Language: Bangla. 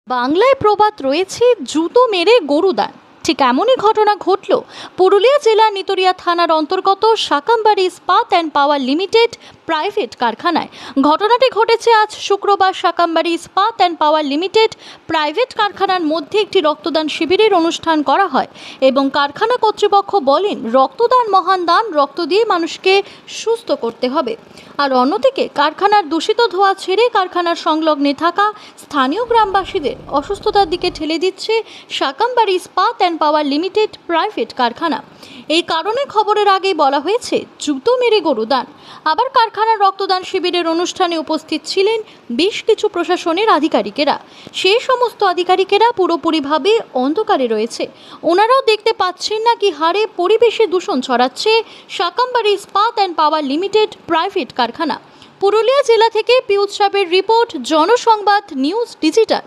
বাংলায় প্রবাদ রয়েছে, জুতো মেরে গরু দান। ঠিক এমনই ঘটনা ঘটল পুরুলিয়া জেলার নিতরিয়া থানার অন্তর্গত শাকামবাড়ি ইস্পাত অ্যান্ড পাওয়ার লিমিটেড প্রাইভেট কারখানায়। ঘটনাটি ঘটেছে আজ শুক্রবার। শাকামবাড়ি ইস্পাত অ্যান্ড পাওয়ার লিমিটেড প্রাইভেট কারখানার মধ্যে একটি রক্তদান শিবিরের অনুষ্ঠান করা হয় এবং কারখানা কর্তৃপক্ষ বলেন, রক্তদান মহান দান, রক্ত দিয়ে মানুষকে সুস্থ করতে হবে। আর অন্যদিকে কারখানার দূষিত ধোঁয়া ছেড়ে কারখানার সংলগ্নে থাকা স্থানীয় গ্রামবাসীদের অসুস্থতার দিকে ঠেলে দিচ্ছে শাকামবাড়ি ইস্পাত অ্যান্ড পাওয়ার লিমিটেড প্রাইভেট কারখানা। এই কারণে খবরের আগেই বলা হয়েছে, জুতো মেরে গরু দান। আবার কারখানার রক্তদান শিবিরের অনুষ্ঠানে উপস্থিত ছিলেন বেশ কিছু প্রশাসনের আধিকারিকেরা। সেই সমস্ত আধিকারিকেরা পুরোপুরিভাবে অন্ধকারে রয়েছে। ওনারাও দেখতে পাচ্ছেন না কি হারে পরিবেশে দূষণ ছড়াচ্ছে শাকামবাড়ি ইস্পাত অ্যান্ড পাওয়ার লিমিটেড প্রাইভেট কারখানা। পুরুলিয়া জেলা থেকে পিউষ সাহেবের রিপোর্ট, জনসংবাদ নিউজ ডিজিটাল।